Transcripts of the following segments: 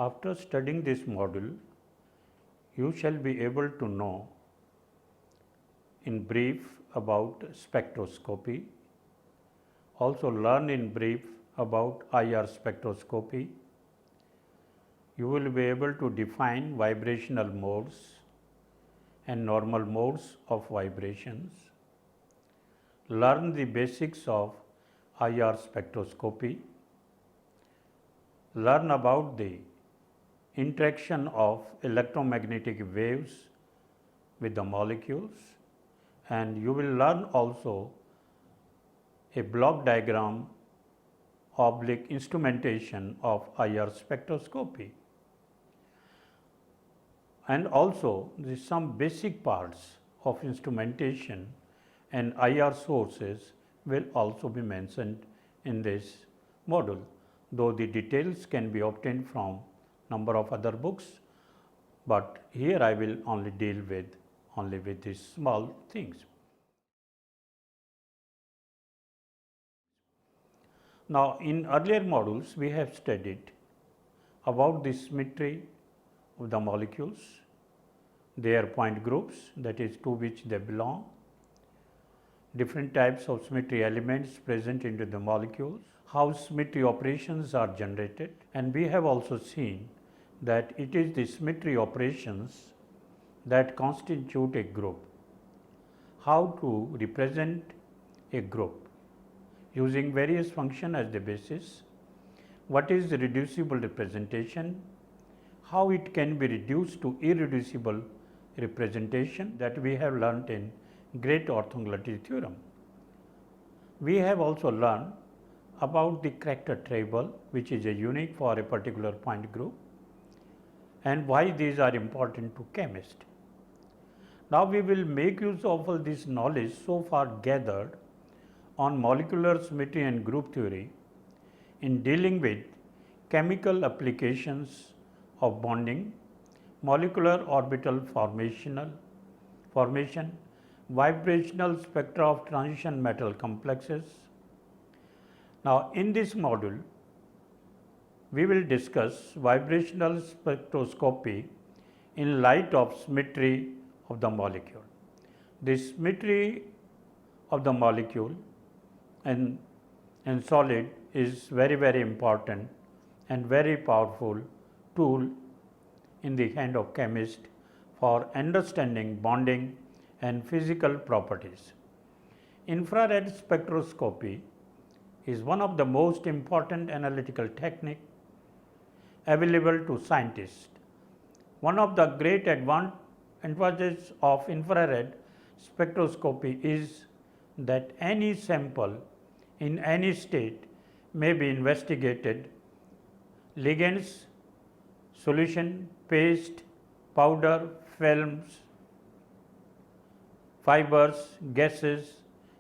After studying this module, you shall be able to know in brief about spectroscopy, also learn in brief about IR spectroscopy. You will be able to define vibrational modes and normal modes of vibrations, learn the basics of IR spectroscopy, learn about the interaction of electromagnetic waves with the molecules, and you will learn also a block diagram / instrumentation of IR spectroscopy, and also some basic parts of instrumentation and IR sources will also be mentioned in this module, though the details can be obtained from number of other books, but here I will only deal with these small things. Now, in earlier modules we have studied about the symmetry of the molecules, their point groups, that is to which they belong, different types of symmetry elements present into the molecules, how symmetry operations are generated, and we have also seen that it is the symmetry operations that constitute a group. How to represent a group using various functions as the basis, what is the reducible representation, how it can be reduced to irreducible representation, that we have learnt in great orthogonality theorem. We have also learned about the character table, which is a unique for a particular point group, and why these are important to chemists. Now, we will make use of all this knowledge so far gathered on molecular symmetry and group theory in dealing with chemical applications of bonding, molecular orbital formation, vibrational spectra of transition metal complexes. Now, in this module, we will discuss vibrational spectroscopy in light of symmetry of the molecule. The symmetry of the molecule and solid is very important and very powerful tool in the hand of chemist for understanding bonding and physical properties. Infrared spectroscopy is one of the most important analytical techniques available to scientists. One of the great advantages of infrared spectroscopy is that any sample in any state may be investigated. Ligands, solution, paste, powder, films, fibers, gases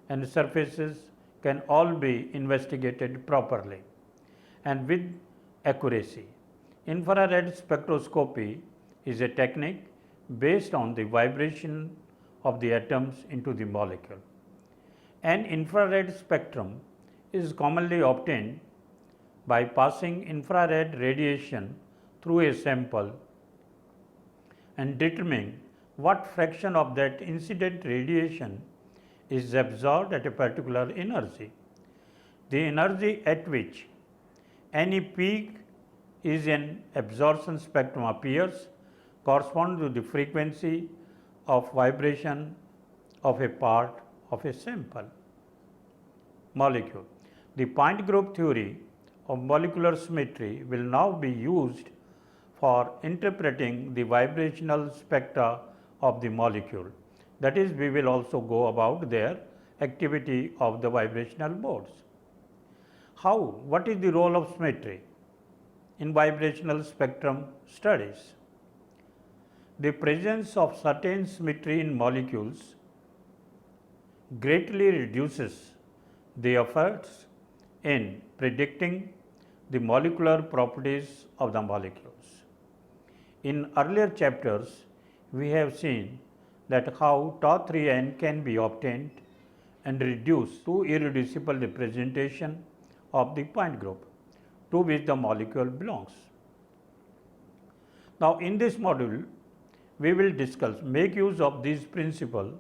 and surfaces can all be investigated properly and with accuracy. Infrared spectroscopy is a technique based on the vibration of the atoms into the molecule. An infrared spectrum is commonly obtained by passing infrared radiation through a sample and determining what fraction of that incident radiation is absorbed at a particular energy. The energy at which any peak is in absorption spectrum appears corresponds to the frequency of vibration of a part of a sample molecule. The point group theory of molecular symmetry will now be used for interpreting the vibrational spectra of the molecule. That is, we will also go about their activity of the vibrational modes. What is the role of symmetry in vibrational spectrum studies? The presence of certain symmetry in molecules greatly reduces the efforts in predicting the molecular properties of the molecules. In earlier chapters, we have seen that how tau 3n can be obtained and reduced to irreducible representation of the point group to which the molecule belongs. Now, in this module, we will make use of this principle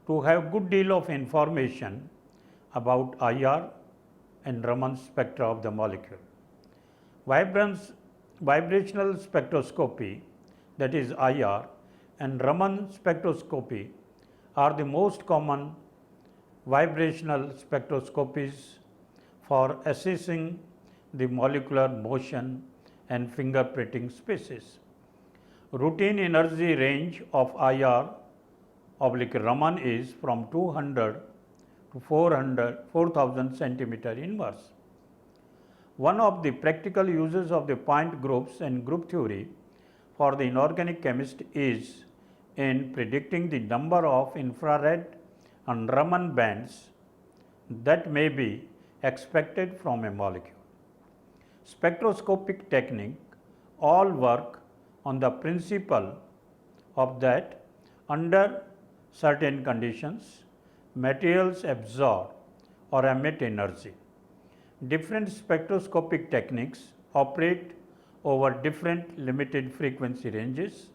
to have good deal of information about IR and Raman spectra of the molecule. Vibrational spectroscopy, that is IR, and Raman spectroscopy are the most common vibrational spectroscopies for assessing the molecular motion and fingerprinting species. Routine energy range of IR Raman is from 200 to 4000 centimeter inverse. One of the practical uses of the point groups and group theory for the inorganic chemist is in predicting the number of infrared and Raman bands that may be expected from a molecule. Spectroscopic technique all work on the principle of that under certain conditions, materials absorb or emit energy. Different spectroscopic techniques operate over different limited frequency ranges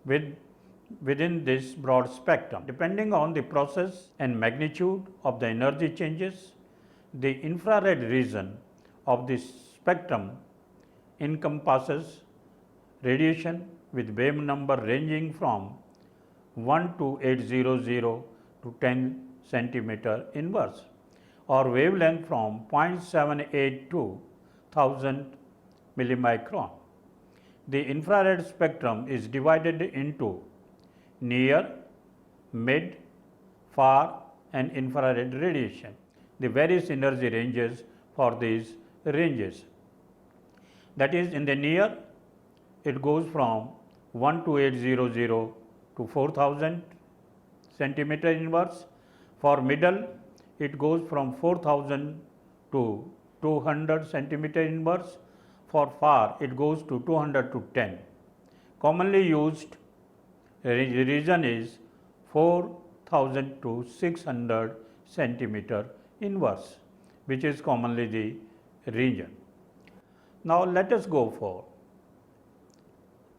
within this broad spectrum. Depending on the process and magnitude of the energy changes, the infrared region of the spectrum encompasses radiation with wave number ranging from 1 to 800 to 10 centimeter inverse, or wavelength from 0.78 to 1000 millimicron. The infrared spectrum is divided into near, mid, far and infrared radiation. The various energy ranges for these ranges. That is, in the near, it goes from 1 to 800 to 4000 centimeter inverse. For middle, it goes from 4000 to 200 centimeter inverse. For far, it goes to 200 to 10. Commonly used region is 4000 to 600 centimeter inverse, which is commonly the region. Now, let us go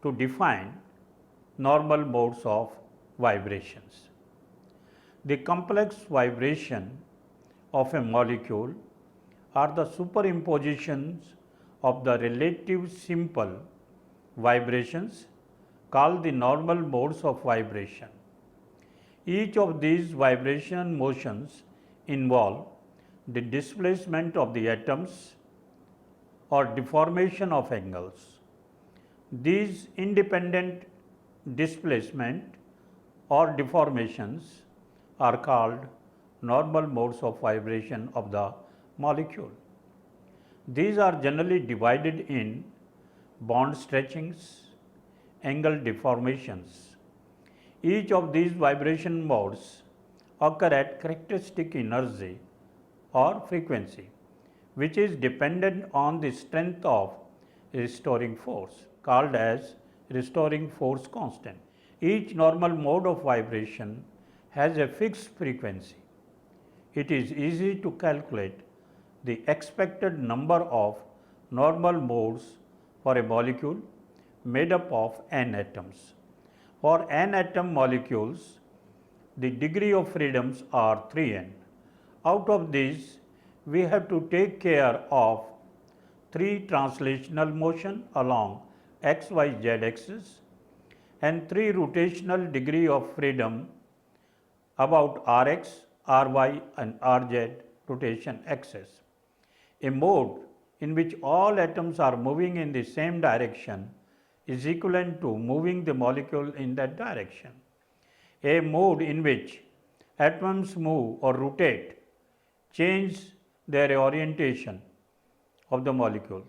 to define normal modes of vibrations. The complex vibration of a molecule are the superimpositions of the relative simple vibrations called the normal modes of vibration. Each of these vibration motions involve the displacement of the atoms or deformation of angles. These independent displacement or deformations are called normal modes of vibration of the molecule. These are generally divided in bond stretchings, angle deformations. Each of these vibration modes occur at characteristic energy or frequency, which is dependent on the strength of restoring force, called as restoring force constant. Each normal mode of vibration has a fixed frequency. It is easy to calculate the expected number of normal modes for a molecule made up of n atoms. For n atom molecules, the degree of freedoms are 3n. Out of these, we have to take care of 3 translational motion along x, y, z axis and 3 rotational degree of freedom about Rx, Ry and Rz rotation axis. A mode in which all atoms are moving in the same direction is equivalent to moving the molecule in that direction. A mode in which atoms move or rotate, change their orientation of the molecules.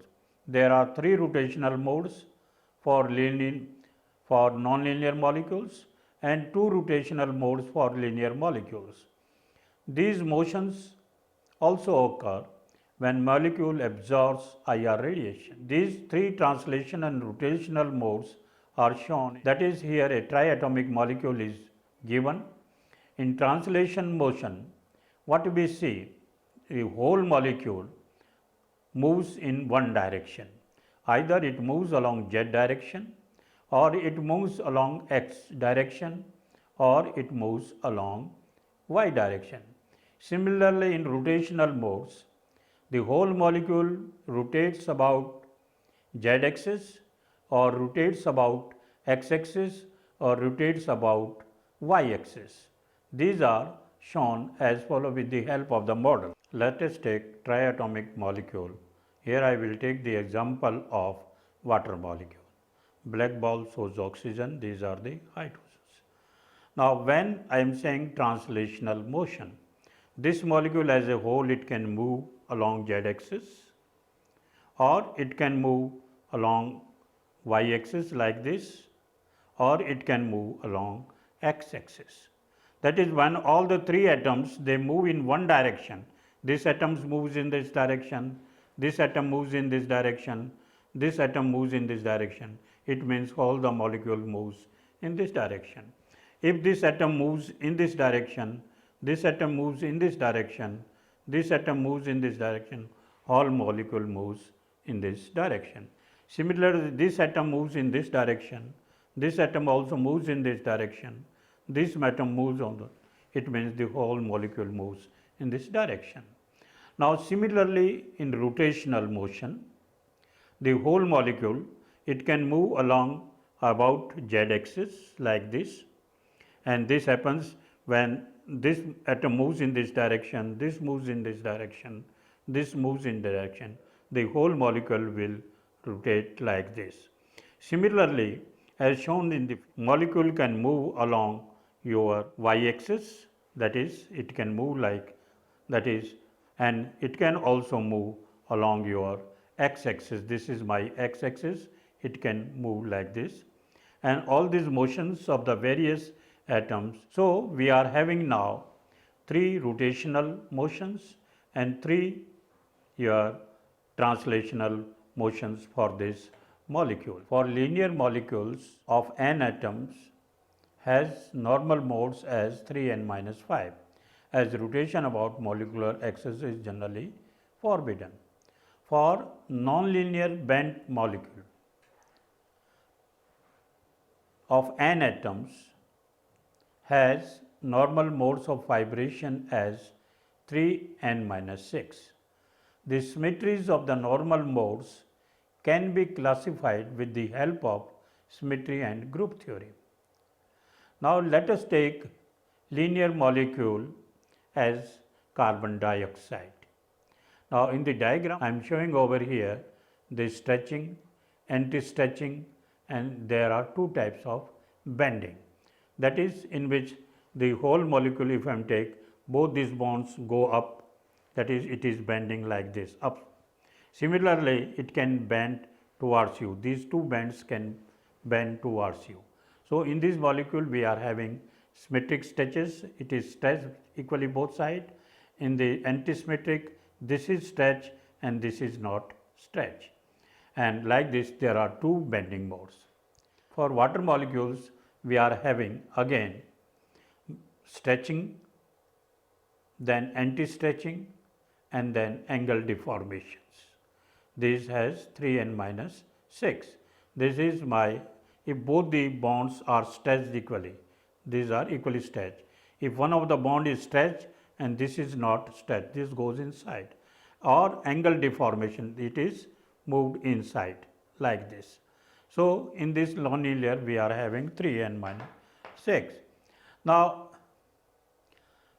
There are 3 rotational modes for nonlinear molecules and 2 rotational modes for linear molecules. These motions also occur when molecule absorbs IR radiation. These 3 translation and rotational modes are shown. That is, here a triatomic molecule is given. In translation motion, what we see, the whole molecule moves in one direction. Either it moves along z direction, or it moves along x direction, or it moves along y direction. Similarly, in rotational modes, the whole molecule rotates about z-axis, or rotates about x-axis, or rotates about y-axis. These are shown as follows with the help of the model. Let us take triatomic molecule. Here I will take the example of water molecule. Black ball shows oxygen, these are the hydrogens. Now, when I am saying translational motion, this molecule as a whole, it can move along z-axis, or it can move along y-axis like this, or it can move along x-axis. That is, when all the three atoms, they move in one direction. This atom moves in this direction, this atom moves in this direction, this atom moves in this direction. It means all the molecule moves in this direction. If this atom moves in this direction, this atom moves in this direction, this atom moves in this direction, all molecule moves in this direction. Similarly, this atom moves in this direction, this atom also moves in this direction, this atom moves on the, it means the whole molecule moves in this direction. Now, similarly, in rotational motion, the whole molecule, it can move along about z-axis like this, and this happens when this atom moves in this direction, this moves in this direction, this moves in direction, the whole molecule will rotate like this. Similarly, as shown in the molecule can move along your y-axis, that is, it can move like that is, and it can also move along your x-axis. This is my x-axis, it can move like this, and all these motions of the various atoms. So, we are having now 3 rotational motions and 3 your translational motions for this molecule. For linear molecules of n atoms has normal modes as 3n minus 5, as rotation about molecular axis is generally forbidden. For nonlinear bent molecule of n atoms has normal modes of vibration as 3n minus 6. The symmetries of the normal modes can be classified with the help of symmetry and group theory. Now, let us take linear molecule as carbon dioxide. Now, in the diagram I am showing over here the stretching, anti-stretching, and there are 2 types of bending. That is, in which the whole molecule, if I am take, both these bonds go up, that is, it is bending like this up. Similarly, it can bend towards you, these 2 bends can bend towards you. So, in this molecule we are having symmetric stretches, it is stretched equally both sides. In the antisymmetric, this is stretch and this is not stretch, and like this there are 2 bending modes. For water molecules, we are having again stretching, then anti-stretching, and then angle deformations. This has 3n minus 6. This is my, if both the bonds are stretched equally, these are equally stretched. If one of the bond is stretched and this is not stretched, this goes inside, or angle deformation, it is moved inside like this. So, in this nonlinear we are having 3n minus 6. Now,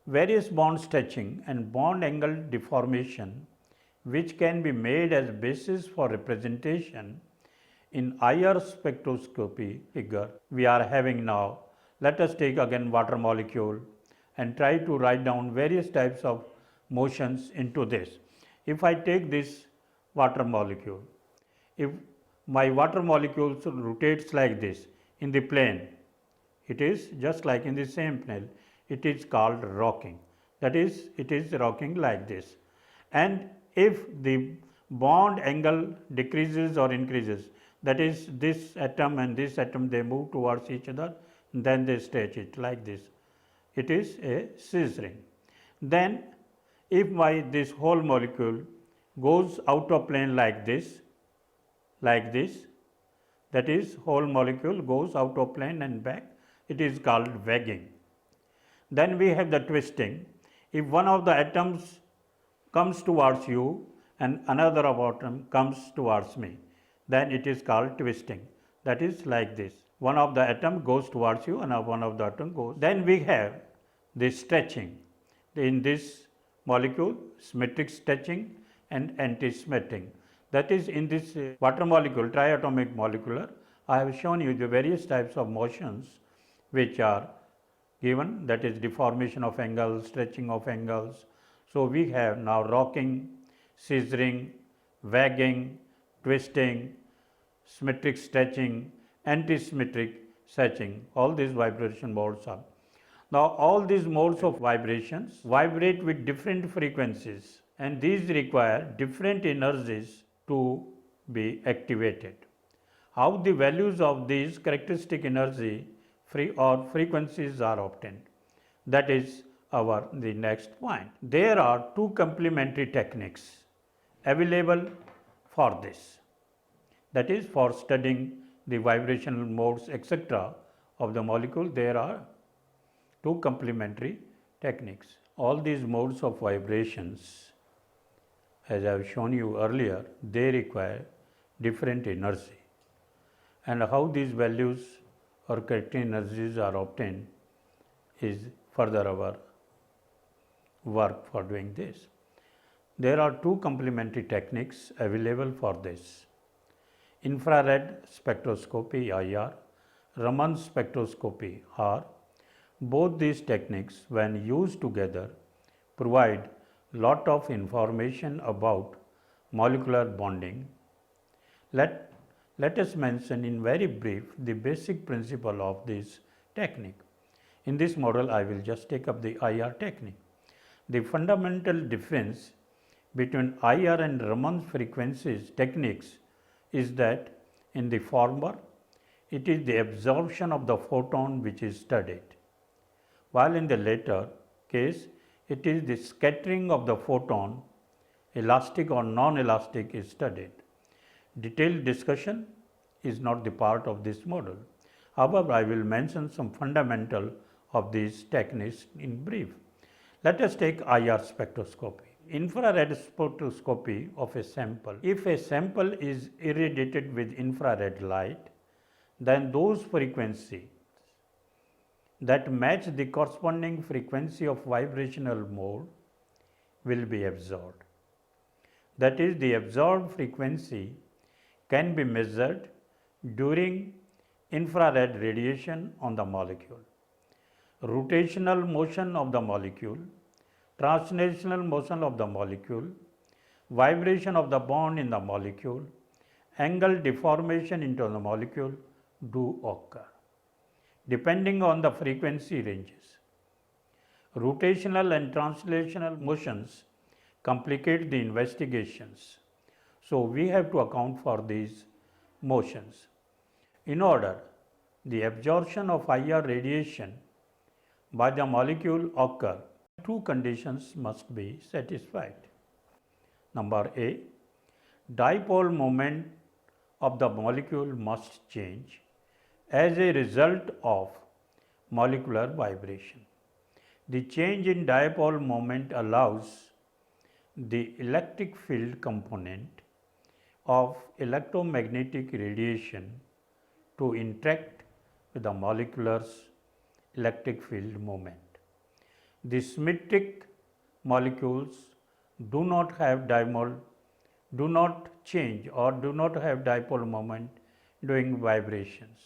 various bond stretching and bond angle deformation, which can be made as basis for representation in Ir spectroscopy figure, we are having now. Let us take again water molecule and try to write down various types of motions into this. If I take this water molecule, if my water molecule rotates like this in the plane, it is just like in the same plane, it is called rocking. That is, it is rocking like this. And if the bond angle decreases or increases, that is, this atom and this atom, they move towards each other, then they stretch it like this. It is a scissoring. Then, if this whole molecule goes out of plane like this, like this, that is whole molecule goes out of plane and back, it is called wagging. Then we have the twisting. If one of the atoms comes towards you and another atom comes towards me, then it is called twisting. That is like this. One of the atom goes towards you and one of the atom goes. Then we have the stretching. In this molecule, symmetric stretching and anti-symmetric. That is, in this water molecule, triatomic molecular, I have shown you the various types of motions which are given, that is deformation of angles, stretching of angles. So, we have now rocking, scissoring, wagging, twisting, symmetric stretching, anti-symmetric stretching, all these vibration modes are. Now, all these modes of vibrations vibrate with different frequencies and these require different energies to be activated. How the values of these characteristic energy or frequencies are obtained, that is the next point. There are two complementary techniques available for this, that is for studying the vibrational modes etc. of the molecule. There are two complementary techniques. All these modes of vibrations, as I have shown you earlier, they require different energy, and how these values or character energies are obtained is further our work for doing this. There are two complementary techniques available for this: infrared spectroscopy IR, Raman spectroscopy R. Both these techniques, when used together, provide lot of information about molecular bonding. Let us mention in very brief the basic principle of this technique. In this model, I will just take up the IR technique. The fundamental difference between IR and Raman frequencies techniques is that in the former, it is the absorption of the photon which is studied, while in the latter case, it is the scattering of the photon, elastic or non-elastic, is studied. Detailed discussion is not the part of this model. However, I will mention some fundamental of these techniques in brief. Let us take IR spectroscopy. Infrared spectroscopy of a sample. If a sample is irradiated with infrared light, then those frequencies that match the corresponding frequency of vibrational mode will be absorbed. That is, the absorbed frequency can be measured during infrared radiation on the molecule. Rotational motion of the molecule, translational motion of the molecule, vibration of the bond in the molecule, angle deformation into the molecule do occur, depending on the frequency ranges. Rotational and translational motions complicate the investigations. So, we have to account for these motions. In order the absorption of IR radiation by the molecule occur, two conditions must be satisfied. Number A, dipole moment of the molecule must change as a result of molecular vibration. The change in dipole moment allows the electric field component of electromagnetic radiation to interact with the molecular's electric field moment. The symmetric molecules do not change or do not have dipole moment during vibrations.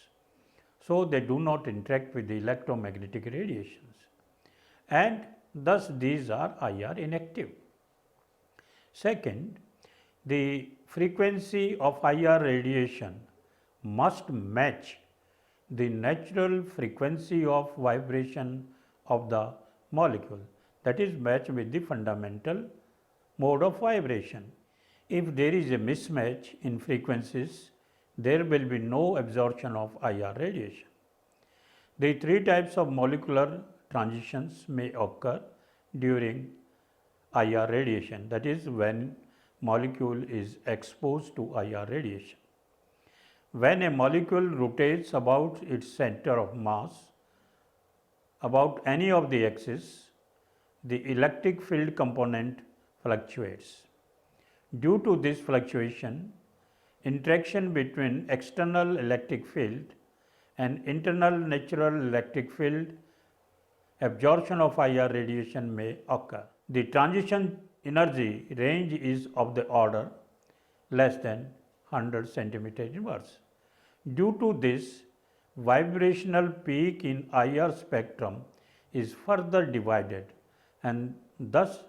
So, they do not interact with the electromagnetic radiations, and thus these are IR inactive. Second, the frequency of IR radiation must match the natural frequency of vibration of the molecule, that is match with the fundamental mode of vibration. If there is a mismatch in frequencies, there will be no absorption of IR radiation. The three types of molecular transitions may occur during IR radiation, that is when molecule is exposed to IR radiation. When a molecule rotates about its center of mass, about any of the axes, the electric field component fluctuates. Due to this fluctuation, interaction between external electric field and internal natural electric field absorption of IR radiation may occur. The transition energy range is of the order less than 100 centimeter inverse. Due to this, vibrational peak in IR spectrum is further divided and thus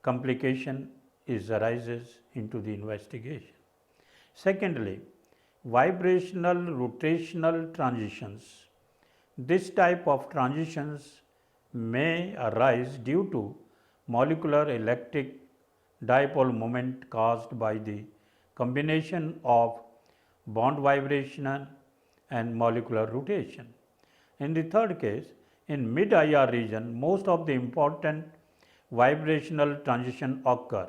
complication arises into the investigation. Secondly, vibrational rotational transitions. This type of transitions may arise due to molecular electric dipole moment caused by the combination of bond vibration and molecular rotation. In the third case, in mid-IR region, most of the important vibrational transition occur.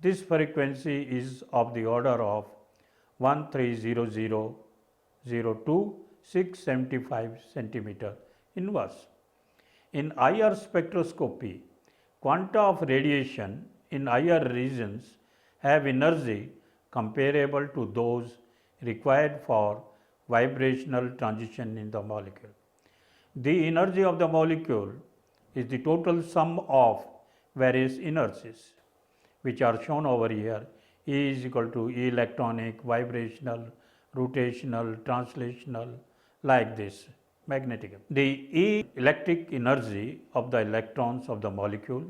This frequency is of the order of 1300 to 675 centimeter inverse. In IR spectroscopy, quanta of radiation in IR regions have energy comparable to those required for vibrational transition in the molecule. The energy of the molecule is the total sum of various energies, which are shown over here. E is equal to E electronic, vibrational, rotational, translational, like this, magnetic. The E electric energy of the electrons of the molecule,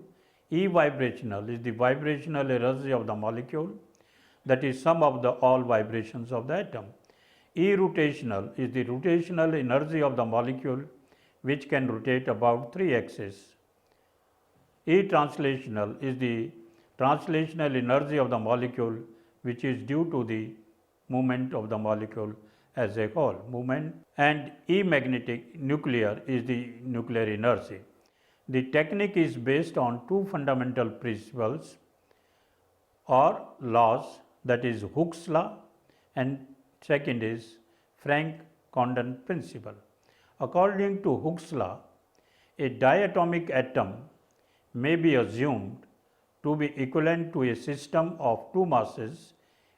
E vibrational is the vibrational energy of the molecule, that is sum of the all vibrations of the atom. E rotational is the rotational energy of the molecule which can rotate about 3 axes. E translational is the translational energy of the molecule which is due to the movement of the molecule as a whole movement, and E magnetic nuclear is the nuclear energy. The technique is based on two fundamental principles or laws, that is Hooke's law and second is Frank-Condon principle. According to Hooke's law, a diatomic atom may be assumed to be equivalent to a system of two masses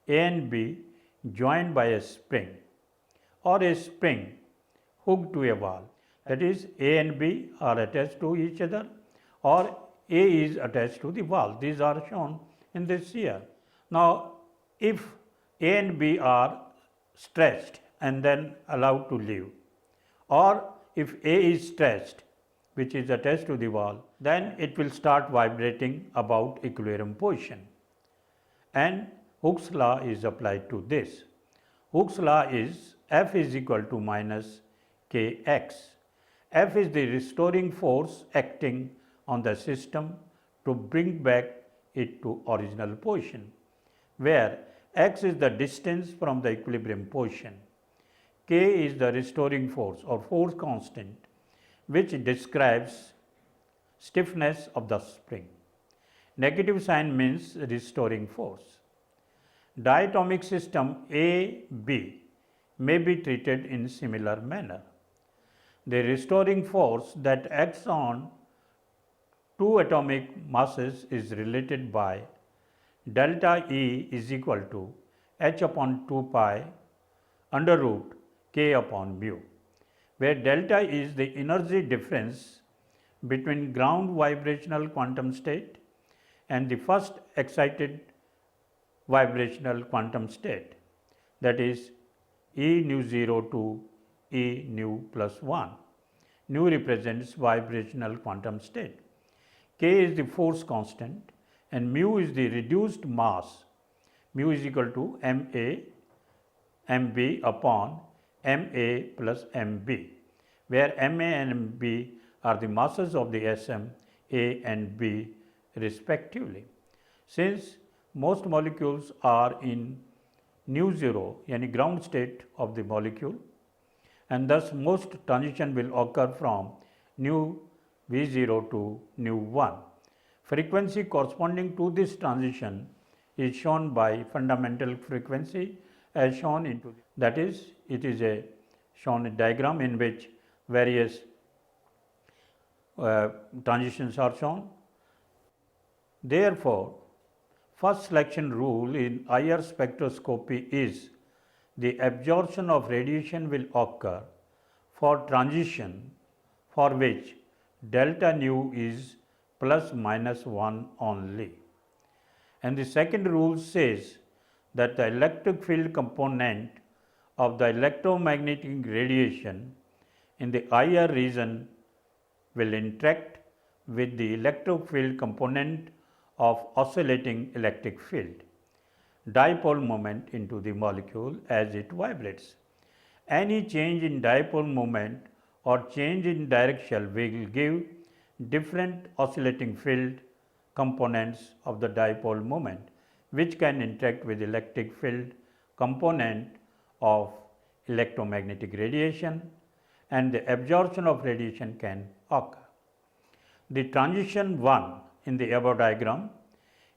A and B joined by a spring, or a spring hooked to a wall. That is, A and B are attached to each other, or A is attached to the wall. These are shown in this here. Now, if A and B are stretched and then allowed to leave, or if A is stretched which is attached to the wall, then it will start vibrating about equilibrium position, and Hooke's law is applied to this. Hooke's law is F is equal to minus Kx. F is the restoring force acting on the system to bring back it to original position, where x is the distance from the equilibrium position. K is the restoring force or force constant which describes stiffness of the spring. Negative sign means restoring force. Diatomic system A, B may be treated in similar manner. The restoring force that acts on two atomic masses is related by delta E is equal to h upon 2 pi under root k upon mu, where delta is the energy difference between ground vibrational quantum state and the first excited vibrational quantum state, that is E nu 0 to E nu plus 1. Nu represents vibrational quantum state. K is the force constant and mu is the reduced mass. Mu is equal to MB upon MA plus MB, where MA and MB are the masses of the SM A and B respectively. Since most molecules are in nu 0, yani ground state of the molecule, and thus most transition will occur from nu V0 to nu 1. Frequency corresponding to this transition is shown by fundamental frequency as shown into that is, it is a shown a diagram in which various transitions are shown. Therefore, first selection rule in IR spectroscopy is the absorption of radiation will occur for transition for which delta nu is plus minus 1 only. And the second rule says that the electric field component of the electromagnetic radiation in the IR region will interact with the electric field component of oscillating electric field dipole moment into the molecule as it vibrates. Any change in dipole moment or change in direction will give different oscillating field components of the dipole moment, which can interact with electric field component of electromagnetic radiation, and the absorption of radiation can occur. The transition 1 in the above diagram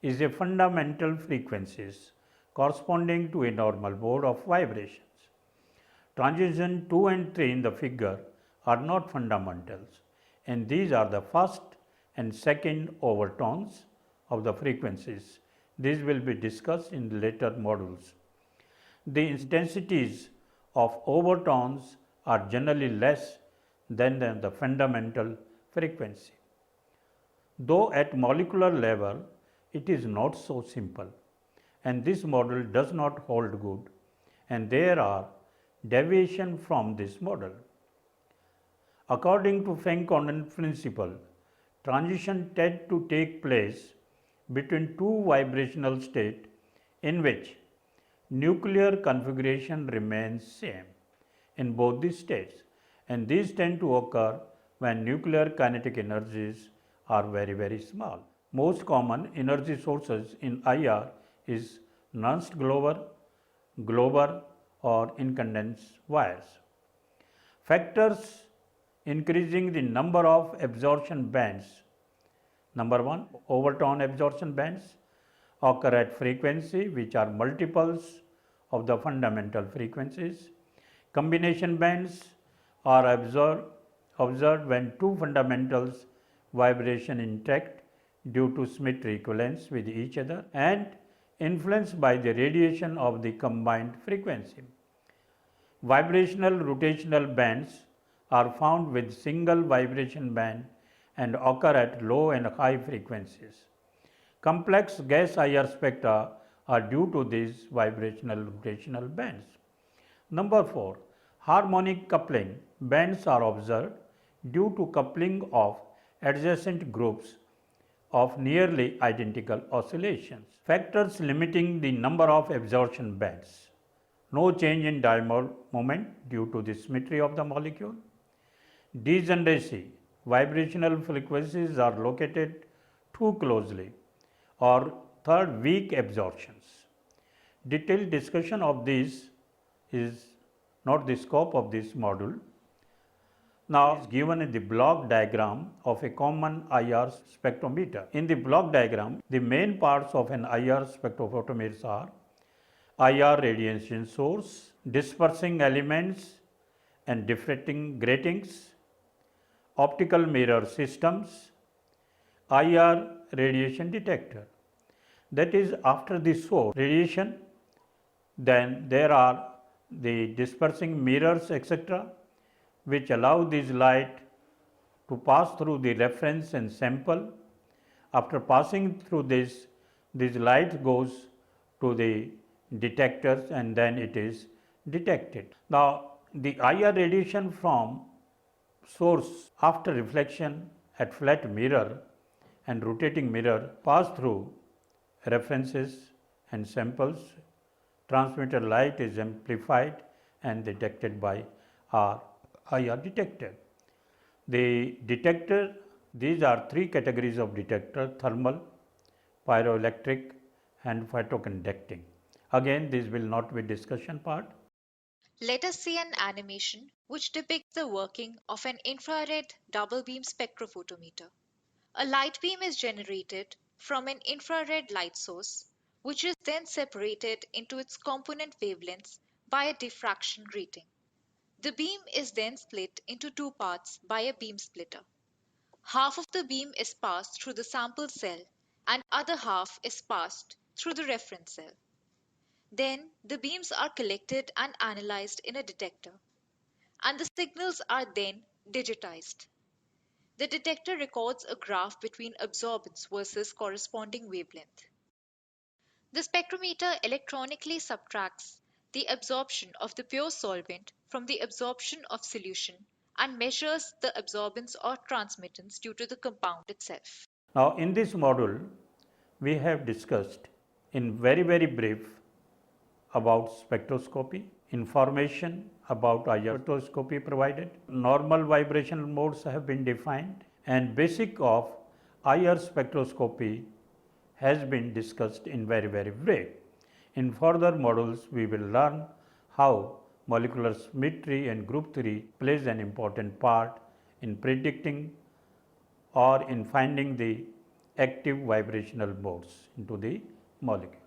is a fundamental frequencies corresponding to a normal mode of vibrations. Transition 2 and 3 in the figure are not fundamentals, and these are the first and second overtones of the frequencies. These will be discussed in later modules. The intensities of overtones are generally less than the fundamental frequency. Though at molecular level it is not so simple, and this model does not hold good, and there are deviations from this model. According to Frank-Condon principle, transition tend to take place between two vibrational states in which nuclear configuration remains same in both these states, and these tend to occur when nuclear kinetic energies are very small. Most common energy sources in IR is Nernst Glover or incandescent wires. Factors increasing the number of absorption bands. Number 1, overtone absorption bands occur at frequency which are multiples of the fundamental frequencies. Combination bands are observed when two fundamentals vibration interact due to symmetry equivalence with each other and influenced by the radiation of the combined frequency. Vibrational rotational bands are found with single vibration band and occur at low and high frequencies. Complex gas IR spectra are due to these vibrational rotational bands. Number 4, harmonic coupling bands are observed due to coupling of adjacent groups of nearly identical oscillations. Factors limiting the number of absorption bands. No change in dipole moment due to the symmetry of the molecule. Degeneracy. Vibrational frequencies are located too closely, or third, weak absorptions. Detailed discussion of this is not the scope of this module. Now, is given in the block diagram of a common IR spectrometer. In the block diagram, the main parts of an IR spectrophotometer are IR radiation source, dispersing elements and diffracting gratings, optical mirror systems, IR radiation detector. That is, after the source radiation, then there are the dispersing mirrors, etc., which allow this light to pass through the reference and sample. After passing through this light goes to the detectors and then it is detected. Now, the IR radiation from source after reflection at flat mirror and rotating mirror pass through references and samples. Transmitter light is amplified and detected by our IR detector. The detector, these are three categories of detector: thermal, pyroelectric and photoconducting. Again, this will not be discussion part. Let us see an animation which depicts the working of an infrared double beam spectrophotometer. A light beam is generated from an infrared light source which is then separated into its component wavelengths by a diffraction grating. The beam is then split into two parts by a beam splitter. Half of the beam is passed through the sample cell and other half is passed through the reference cell. Then the beams are collected and analyzed in a detector, and the signals are then digitized. The detector records a graph between absorbance versus corresponding wavelength. The spectrometer electronically subtracts the absorption of the pure solvent from the absorption of solution and measures the absorbance or transmittance due to the compound itself. Now, in this module, we have discussed in very brief about spectroscopy, information about Ir spectroscopy provided, normal vibrational modes have been defined, and basic of Ir spectroscopy has been discussed in very brief. In further modules, we will learn how molecular symmetry and group theory plays an important part in predicting or in finding the active vibrational modes into the molecule.